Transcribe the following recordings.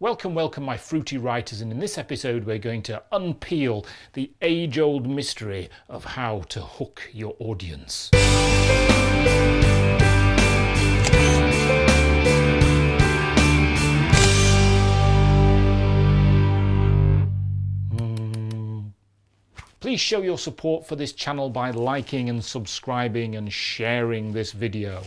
Welcome, welcome my fruity writers, and in this episode we're going to unpeel the age-old mystery of how to hook your audience. Please show your support for this channel by liking and subscribing and sharing this video.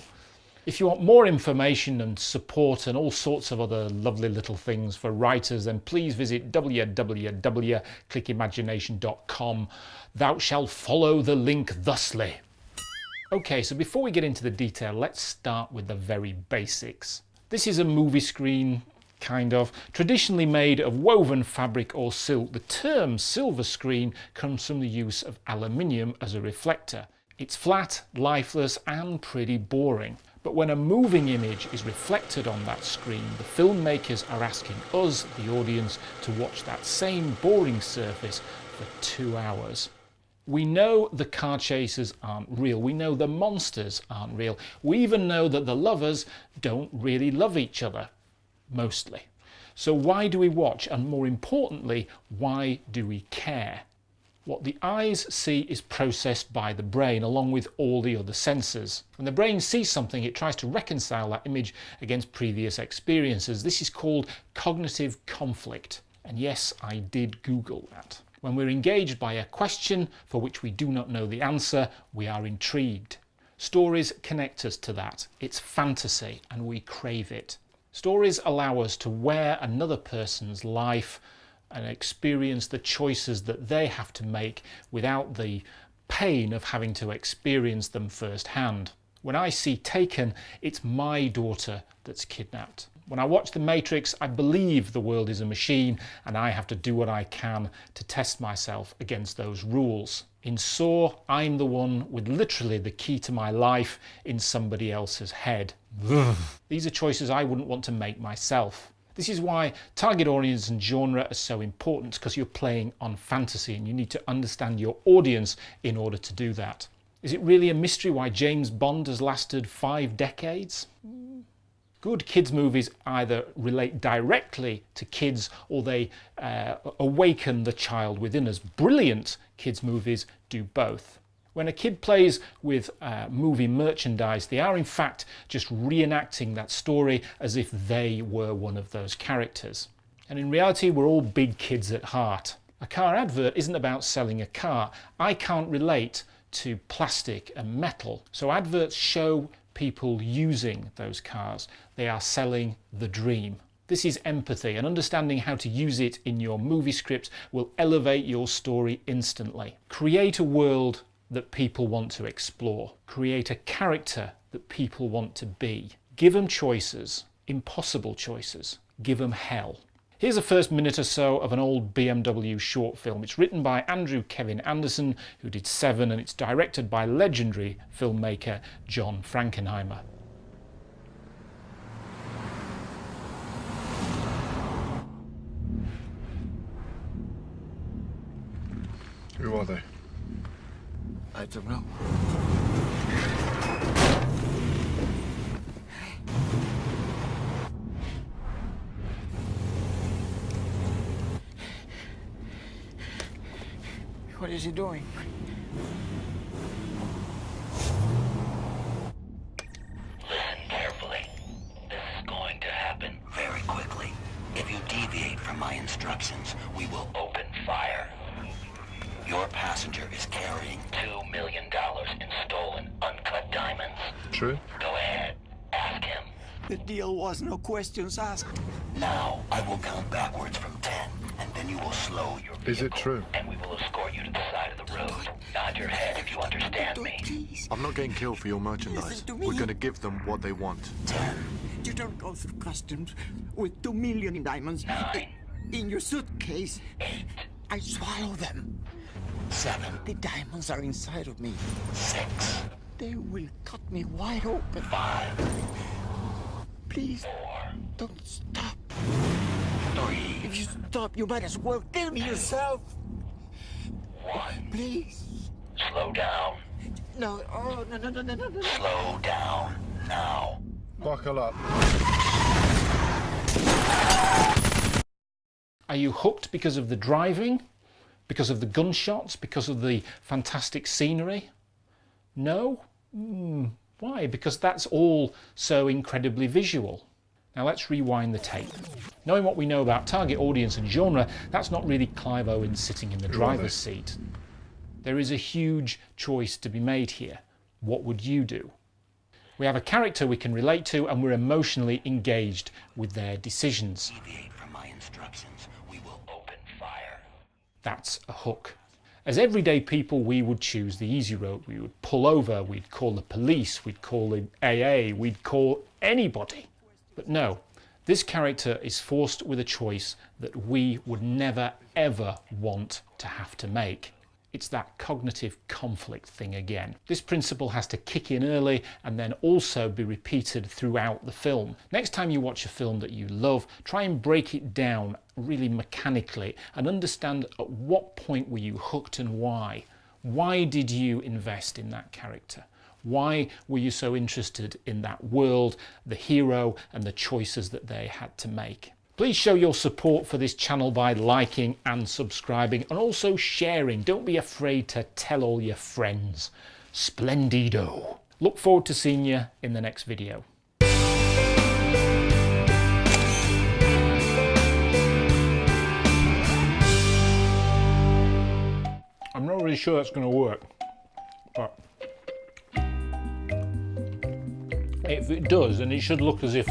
If you want more information and support and all sorts of other lovely little things for writers, then please visit www.clickimagination.com. Thou shalt follow the link thusly. Okay, so before we get into the detail, let's start with the very basics. This is a movie screen, kind of, traditionally made of woven fabric or silk. The term silver screen comes from the use of aluminium as a reflector. It's flat, lifeless, and pretty boring. But when a moving image is reflected on that screen, the filmmakers are asking us, the audience, to watch that same boring surface for 2 hours. We know the car chasers aren't real. We know the monsters aren't real. We even know that the lovers don't really love each other. Mostly. So why do we watch? And more importantly, why do we care? What the eyes see is processed by the brain along with all the other senses. When the brain sees something, it tries to reconcile that image against previous experiences. This is called cognitive conflict. And yes, I did Google that. When we're engaged by a question for which we do not know the answer, we are intrigued. Stories connect us to that. It's fantasy and we crave it. Stories allow us to wear another person's life and experience the choices that they have to make without the pain of having to experience them firsthand. When I see Taken, it's my daughter that's kidnapped. When I watch The Matrix, I believe the world is a machine and I have to do what I can to test myself against those rules. In Saw, I'm the one with literally the key to my life in somebody else's head. These are choices I wouldn't want to make myself. This is why target audience and genre are so important, because you're playing on fantasy and you need to understand your audience in order to do that. Is it really a mystery why James Bond has lasted 5 decades? Good kids movies either relate directly to kids or they awaken the child within us. Brilliant kids movies do both. When a kid plays with movie merchandise, they are in fact just reenacting that story as if they were one of those characters. And in reality, we're all big kids at heart. A car advert isn't about selling a car. I can't relate to plastic and metal. So adverts show people using those cars. They are selling the dream. This is empathy, and understanding how to use it in your movie script will elevate your story instantly. Create a world that people want to explore. Create a character that people want to be. Give them choices, impossible choices. Give them hell. Here's the first minute or so of an old BMW short film. It's written by Andrew Kevin Anderson, who did Seven, and it's directed by legendary filmmaker John Frankenheimer. Who are they? I don't know. What is he doing? Listen carefully. This is going to happen very quickly. If you deviate from my instructions, we will open fire. Your passenger is carrying $2 million in stolen, uncut diamonds. True? Go ahead. Ask him. The deal was no questions asked. Now, I will count backwards from 10, and then you will slow your vehicle. Is it true? And we will escort you to the side of the road. Nod your head if you understand me. Please. I'm not getting killed for your merchandise. Listen to me. We're gonna give them what they want. 10, You don't go through customs with 2 million in diamonds 9, in your suitcase. 8, I swallow them. 7, The diamonds are inside of me. 6, They will cut me wide open. 5, Please, 4, don't stop. 3, If you stop, you might as well kill me yourself. 1. Please. Slow down. No, oh, no. Slow down. Now. Buckle up. you hooked because of the driving? Because of the gunshots? Because of the fantastic scenery? No? Why? Because that's all so incredibly visual. Now let's rewind the tape. Knowing what we know about target audience and genre, that's not really Clive Owen sitting in the driver's seat. There is a huge choice to be made here. What would you do? We have a character we can relate to and we're emotionally engaged with their decisions. Deviate from my instructions, we will open fire. That's a hook. As everyday people, we would choose the easy road. We would pull over, we'd call the police, we'd call the AA, we'd call anybody. But no, this character is forced with a choice that we would never ever want to have to make. It's that cognitive conflict thing again. This principle has to kick in early and then also be repeated throughout the film. Next time you watch a film that you love, try and break it down really mechanically and understand at what point were you hooked and why. Why did you invest in that character? Why were you so interested in that world, the hero, and the choices that they had to make? Please show your support for this channel by liking and subscribing and also sharing. Don't be afraid to tell all your friends. Splendido. Look forward to seeing you in the next video. I'm not really sure that's going to work, but if it does, then it should look as if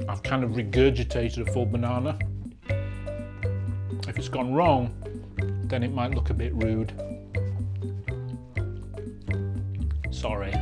I've kind of regurgitated a full banana. If it's gone wrong, then it might look a bit rude. Sorry.